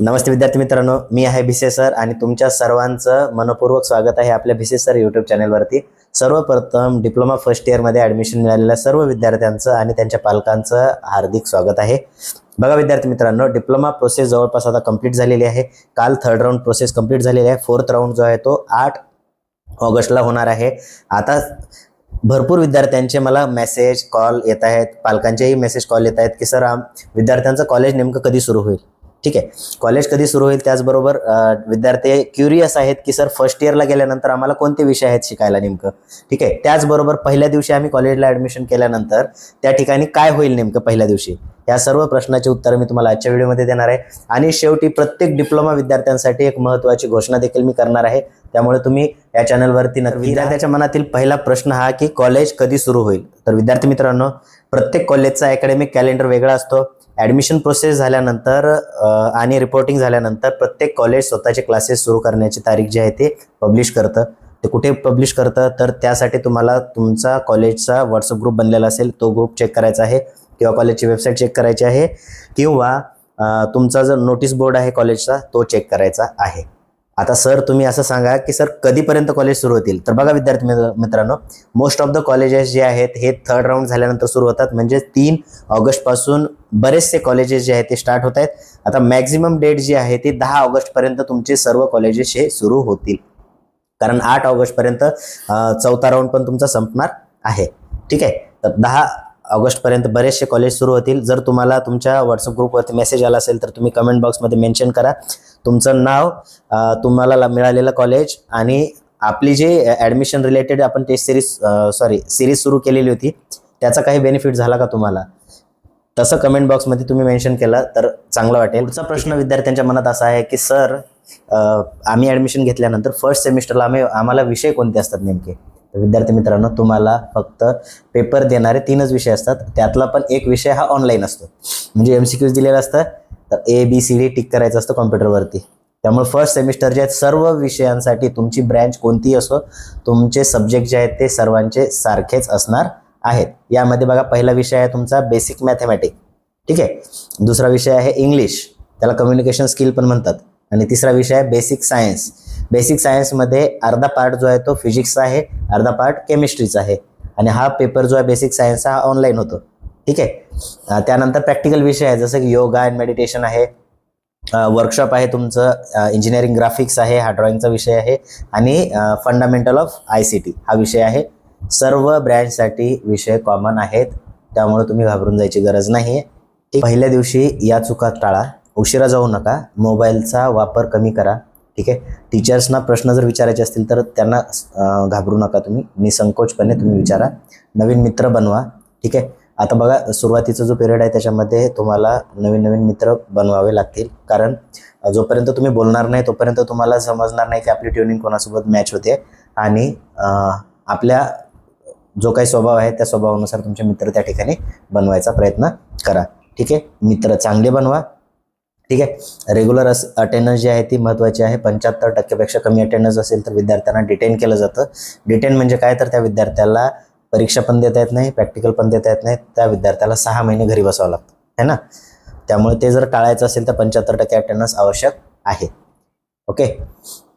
नमस्ते विद्यार्थी मित्रांनो, मी आहे भिसे सर आणि तुमच्या सर्वांचं मनपूर्वक स्वागत आहे आपल्या भिसे सर यूट्यूब चॅनलवरती। सर्वप्रथम डिप्लोमा फर्स्ट इयरमध्ये ॲडमिशन मिळालेल्या सर्व विद्यार्थ्यांचं आणि त्यांच्या पालकांचं हार्दिक स्वागत आहे। बघा विद्यार्थी मित्रांनो, डिप्लोमा प्रोसेस जवळपास आता कंप्लीट झालेली आहे। काल थर्ड राऊंड प्रोसेस कंप्लीट झालेली आहे। फोर्थ राऊंड जो आहे तो 8 ऑगस्टला होणार आहे। आता भरपूर विद्यार्थ्यांचे मला मेसेज कॉल येत आहेत, पालकांचेही मेसेज कॉल येत आहेत की सर विद्यार्थ्यांचं कॉलेज नेमकं कधी सुरू होईल। ठीक आहे, कॉलेज कधी सुरू होईल, त्याचबरोबर विद्यार्थी क्युरियस आहेत की सर फर्स्ट इयरला गेल्यानंतर आम्हाला कोणते विषय आहेत शिकायला नेमकं। ठीक आहे, त्याचबरोबर पहिल्या दिवशी आम्ही कॉलेजला ॲडमिशन केल्यानंतर त्या ठिकाणी काय होईल नेमकं पहिल्या दिवशी, या सर्व प्रश्नाचे उत्तर मी तुम्हाला आजच्या व्हिडिओमध्ये देणार आहे। आणि शेवटी प्रत्येक डिप्लोमा विद्यार्थ्यांसाठी एक महत्त्वाची घोषणा देखील मी करणार आहे, त्यामुळे तुम्ही या चॅनलवरती नक्की। विद्यार्थ्याच्या मनातील पहिला प्रश्न हा की कॉलेज कधी सुरू होईल। तर विद्यार्थी मित्रांनो, प्रत्येक कॉलेजचा अकॅडमिक कॅलेंडर वेगळा असतो। ॲडमिशन प्रोसेस झाल्यानंतर आणि रिपोर्टिंग झाल्यानंतर प्रत्येक कॉलेज स्वतःचे क्लासेस सुरू करण्याची तारीख जी आहे ते पब्लिश करतं। ते कुठे पब्लिश करतं, तर त्यासाठी तुम्हाला तुमचा कॉलेजचा व्हॉट्सअप ग्रुप बनलेला असेल तो ग्रुप चेक करायचा आहे, किंवा कॉलेजची वेबसाईट चेक करायची आहे, किंवा तुमचा जो नोटीस बोर्ड आहे कॉलेजचा तो चेक करायचा आहे। आता सर तुम्ही असं सांगा की सर कधीपर्यंत कॉलेज सुरू होतील। तर बघा विद्यार्थी मित्रांनो, मोस्ट ऑफ द कॉलेजेस जे आहेत हे थर्ड राऊंड झाल्यानंतर सुरू होतात, म्हणजे 3 ऑगस्ट पासून बरेचसे कॉलेजेस जे आहेत ते स्टार्ट होत आहेत। आता मॅक्झिमम डेट जी आहे ती 10 ऑगस्ट पर्यंत तुमचे सर्व कॉलेजेस हे सुरू होतील, कारण 8 ऑगस्ट पर्यंत चौथा राऊंड पण तुमचा संपणार आहे। ठीक आहे, तर 10 ऑगस्ट पर्यंत बरेचसे कॉलेज सुरू होतील। जर तुम्हाला तुमच्या व्हॉट्सअप ग्रुपवरती मेसेज आला असेल तर तुम्ही कमेंट बॉक्समध्ये मेन्शन करा तुमचं नाव, तुम्हाला मिळालेलं कॉलेज आणि आपली जे ॲडमिशन रिलेटेड आपण टेस्ट सिरीज सुरू केलेली होती त्याचा काही बेनिफिट झाला का तुम्हाला, तसं कमेंट बॉक्समध्ये तुम्ही मेन्शन केलं तर चांगलं वाटेल। पुढचा प्रश्न विद्यार्थ्यांच्या मनात असा आहे की सर आम्ही ॲडमिशन घेतल्यानंतर फर्स्ट सेमिस्टरला आम्हाला विषय कोणते असतात नेमके। तर विद्यार्थी मित्रांनो, तुम्हाला फक्त पेपर देणारे 3च विषय असतात, त्यातला पण एक विषय हा ऑनलाईन असतो, म्हणजे MCQs दिलेलं असतं, तर ABCD टिक करायचं असतं कॉम्प्युटरवरती। त्यामुळे फर्स्ट सेमिस्टर जे आहेत सर्व विषयांसाठी तुमची ब्रँच कोणतीही असो, तुमचे सब्जेक्ट जे आहेत ते सर्वांचे सारखेच असणार आहेत। यामध्ये बघा, पहिला विषय आहे तुमचा बेसिक मॅथमॅटिक्स, ठीक आहे, दुसरा विषय आहे इंग्लिश, त्याला कम्युनिकेशन स्किल पण म्हणतात, आणि तिसरा विषय आहे बेसिक सायन्स। बेसिक सायन्समध्ये अर्धा पार्ट जो आहे तो फिजिक्सचा आहे, अर्धा पार्ट केमिस्ट्रीचा आहे, आणि हा पेपर जो आहे बेसिक सायन्सचा हा ऑनलाईन होतो। ठीक आहे, त्यानंतर प्रॅक्टिकल विषय आहे जसं की योगा अँड मेडिटेशन आहे, वर्कशॉप आहे तुमचं इंजिनिअरिंग ग्राफिक्स आहे, हा ड्रॉइंगचा विषय आहे, आणि फंडामेंटल ऑफ ICT हा विषय आहे। सर्व ब्रँचसाठी विषय कॉमन आहेत, त्यामुळे तुम्ही घाबरून जायची गरज नाही आहे। पहिल्या दिवशी या चुका टाळा, उशिरा जाऊ नका, मोबाईलचा वापर कमी करा। ठीक आहे, टीचर्सना प्रश्न जर विचारायचे असतील तर त्यांना घाबरू नका, तुम्ही निसंकोचपणे तुम्ही विचारा, नवीन मित्र बनवा। ठीक आहे, आता बघा, सुरुवातीचा जो पिरियड आहे त्याच्यामध्ये तुम्हाला नवीन नवीन मित्र बनवावे लागतील, कारण जोपर्यंत तुम्ही बोलणार नाही तोपर्यंत तुम्हाला समजणार नाही की आपली ट्युनिंग कोणासोबत मॅच होते, आणि आपल्या जो काही स्वभाव आहे त्या स्वभावानुसार तुमचे मित्र त्या ठिकाणी बनवायचा प्रयत्न करा। ठीक आहे, मित्र चांगले बनवा। ठीक आहे, रेग्युलर अटेंडन्स जी आहे ती महत्त्वाची आहे। 75% कमी अटेंडन्स असेल तर विद्यार्थ्यांना डिटेन केलं जातं। डिटेन म्हणजे काय, तर त्या विद्यार्थ्याला परीक्षा पण देता येत नाही, प्रॅक्टिकल पण देता येत नाही, त्या विद्यार्थ्याला 6 महिने घरी बसावं लागतं, है ना। त्यामुळे ते जर टाळायचं असेल तर 75% अटेंडन्स आवश्यक आहे। ओके,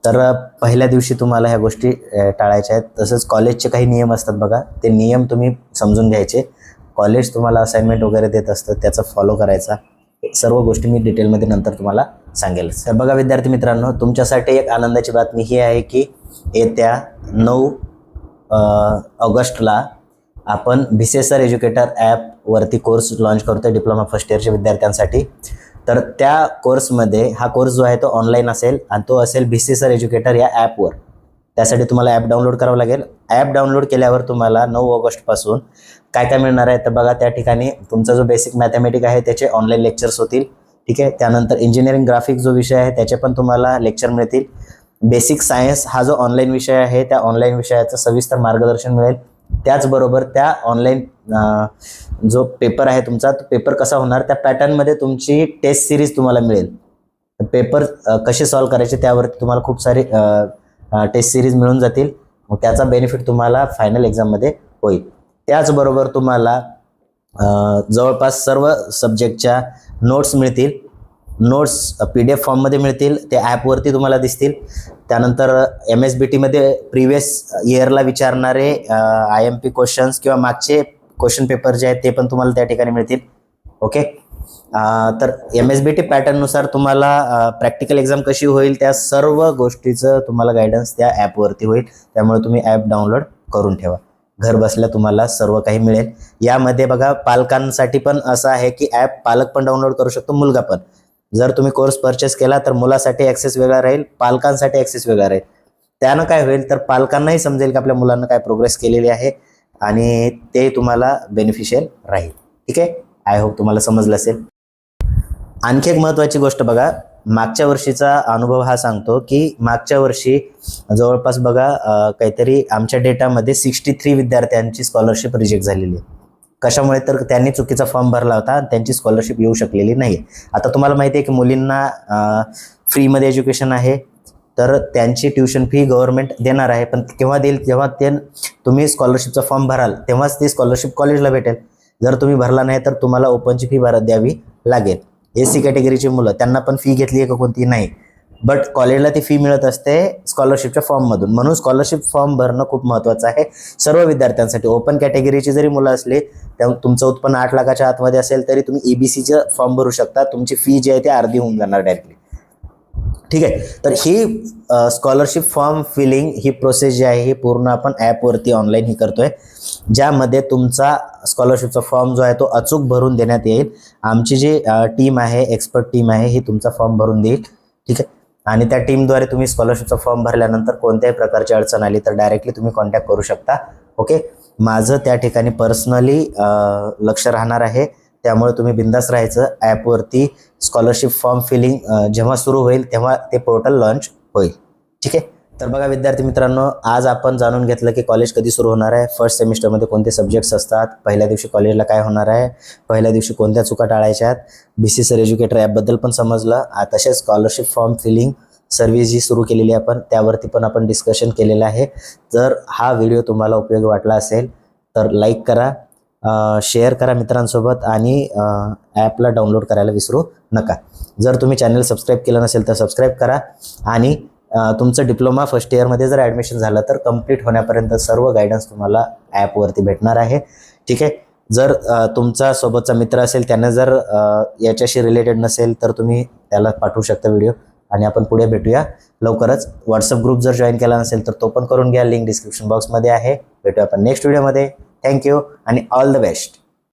तर पहिल्या दिवशी तुम्हाला ह्या गोष्टी टाळायच्या आहेत। तसंच कॉलेजचे काही नियम असतात बघा, ते नियम तुम्ही समजून घ्यायचे। कॉलेज तुम्हाला असाइनमेंट वगैरे देत असतं, त्याचा फॉलो करायचा। सर्व गोष्टी मी डिटेलमध्ये नंतर तुम्हाला सांगेल। तर बघा विद्यार्थी मित्रांनो, तुमच्यासाठी एक आनंदाची बातमी ही आहे की येत्या 9 ऑगस्टला आपण भिसे सर एज्युकेटर ॲपवरती कोर्स लॉन्च करतो आहे डिप्लोमा फर्स्ट इयरच्या विद्यार्थ्यांसाठी। तर त्या कोर्समध्ये हा कोर्स जो आहे तो ऑनलाईन असेल, आणि तो असेल भिसे सर एज्युकेटर या ॲपवर। त्यासाठी तुम्हाला ॲप डाउनलोड करावं लागेल। ॲप डाउनलोड केल्यावर तुम्हाला 9 ऑगस्टपासून काय काय मिळणार आहे, तर बघा, त्या ठिकाणी तुमचा जो बेसिक मॅथमॅटिक्स आहे त्याचे ऑनलाईन लेक्चर्स होतील। ठीक आहे, त्यानंतर इंजिनिअरिंग ग्राफिक्स जो विषय आहे त्याचे पण तुम्हाला लेक्चर मिळतील। बेसिक सायन्स हा जो ऑनलाईन विषय आहे त्या ऑनलाईन विषयाचं सविस्तर मार्गदर्शन मिळेल। त्याचबरोबर त्या ऑनलाईन जो पेपर आहे तुमचा, तो पेपर कसा होणार त्या पॅटर्नमध्ये तुमची टेस्ट सिरीज तुम्हाला मिळेल। पेपर कसे सॉल्व करायचे त्यावरती तुम्हाला खूप सारे टेस्ट सिरीज मिळून जातील, मग त्याचा बेनिफिट तुम्हाला फायनल एक्झाममध्ये होईल। त्याचबरोबर तुम्हाला जवळपास सर्व सब्जेक्टच्या नोट्स मिळतील। नोट्स PDF फॉर्ममध्ये मिळतील, ते ॲपवरती तुम्हाला दिसतील. त्यानंतर MSBTमध्ये प्रिव्हियस इयरला विचारणारे IMP क्वेश्चन्स किंवा मागचे क्वेश्चन पेपर जे आहेत ते पण तुम्हाला त्या ठिकाणी मिळतील. ओके, तर MSBT पॅटर्ननुसार तुम्हाला प्रॅक्टिकल एक्झाम कशी होईल त्या सर्व गोष्टीचं तुम्हाला गायडन्स त्या ॲपवरती होईल. त्यामुळे तुम्ही ॲप डाउनलोड करून ठेवा. घर बसल्या तुम्हाला सर्व काही मिळेल. यामध्ये बघा पालकांसाठी पण असं आहे की ॲप पालक पण डाउनलोड करू शकतो, मुलगा पण. जर तुम्ही कोर्स परचेस केला तर मुलासाठी ॲक्सेस वेगळा राहील, पालकांसाठी ॲक्सेस वेगळा राहील. त्यानं काय होईल तर पालकांनाही समजेल की आपल्या मुलांना काय प्रोग्रेस केलेली आहे आणि ते तुम्हाला बेनिफिशियल राहील. ठीक आहे, आय होप तुम्हाला समजलं असेल. आणखी एक महत्त्वाची गोष्ट बघा, मागच्या वर्षीचा अनुभव हा सांगतो की मागच्या वर्षी जवळपास बघा काहीतरी आमच्या डेटामध्ये 63 विद्यार्थ्यांची स्कॉलरशिप रिजेक्ट झालेली आहे. कशामुळे तर त्यांनी चुकीचा फॉर्म भरला होता आणि त्यांची स्कॉलरशिप येऊ शकलेली नाही. आता तुम्हाला माहिती आहे की मुलींना फ्रीमध्ये एज्युकेशन आहे, तर त्यांची ट्युशन फी गव्हर्नमेंट देणार आहे. पण केव्हा देईल, जेव्हा तुम्ही स्कॉलरशिपचा फॉर्म भराल तेव्हाच ती स्कॉलरशिप कॉलेजला भेटेल. जर तुम्ही भरला नाही तर तुम्हाला ओपनची फी द्यावी लागेल. SC कॅटेगरीची मुलं त्यांना पण फी घेतली आहे का कोणती नाही, बट कॉलेजला ती फी मिळत असते स्कॉलरशिपच्या फॉर्ममधून. म्हणून स्कॉलरशिप फॉर्म भरणं खूप महत्त्वाचं आहे सर्व विद्यार्थ्यांसाठी. ओपन कॅटेगरीची जरी मुलं असली, तुमचं उत्पन्न 8 लाखाच्या आतमध्ये असेल तरी तुम्ही EBCचं फॉर्म भरू शकता. तुमची फी जी आहे ती अर्धी होऊन जाणार डायरेक्टली. ठीक आहे, तर ही स्कॉलरशिप फॉर्म फिलिंग ही प्रोसेस जी आहे ही पूर्ण आपण ॲपवरती ऑनलाईन ही करतोय, ज्यामध्ये तुमचा स्कॉलरशिपचा फॉर्म जो आहे तो अचूक भरून देण्यात येईल. आमची जी टीम आहे, एक्सपर्ट टीम आहे, ही तुमचा फॉर्म भरून देईल. ठीक आहे, आणि त्या टीमद्वारे तुम्ही स्कॉलरशिपचा फॉर्म भरल्यानंतर कोणत्याही प्रकारची अडचण आली तर डायरेक्टली तुम्ही कॉन्टॅक्ट करू शकता. ओके, माझं त्या ठिकाणी पर्सनली लक्ष राहणार आहे. त्यामुळे तुम्ही बिंदास राहायचं. ॲपवरती स्कॉलरशिप फॉर्म फिलिंग जेव्हा सुरू होईल तेव्हा ते पोर्टल लॉन्च होईल. ठीक आहे, तर बघा विद्यार्थी मित्रांनो, आज आपण जाणून घेतलं की कॉलेज कधी सुरू होणार आहे, फर्स्ट सेमिस्टरमध्ये कोणते सब्जेक्ट्स असतात, पहिल्या दिवशी कॉलेजला काय होणार आहे, पहिल्या दिवशी कोणत्या चुका टाळायच्या आहेत, BC सर एज्युकेटर ॲपबद्दल पण समजलं. तसेच स्कॉलरशिप फॉर्म फिलिंग सर्व्हिस जी सुरू केलेली आहे आपण त्यावरती पण आपण डिस्कशन केलेलं आहे. जर हा व्हिडिओ तुम्हाला उपयोगी वाटला असेल तर लाईक करा, शेअर करा मित्रांसोबत आणि ॲपला डाउनलोड करायला विसरू नका. जर तुम्ही चॅनल सबस्क्राईब केलं नसेल तर सबस्क्राईब करा आणि तुमचं डिप्लोमा फर्स्ट इयरमध्ये जर ॲडमिशन झालं तर कंप्लीट होण्यापर्यंत सर्व गायडन्स तुम्हाला ॲपवरती भेटणार आहे. ठीक आहे, जर तुमचा सोबतचा मित्र असेल त्यानं जर याच्याशी रिलेटेड नसेल तर तुम्ही त्याला पाठवू शकता व्हिडिओ आणि आपण पुढे भेटूया लवकरच. व्हॉट्सअप ग्रुप जर जॉईन केला नसेल तर तो पण करून घ्या, लिंक डिस्क्रिप्शन बॉक्समध्ये आहे. भेटूया आपण नेक्स्ट व्हिडिओमध्ये. थँक्यू आणि ऑल द बेस्ट.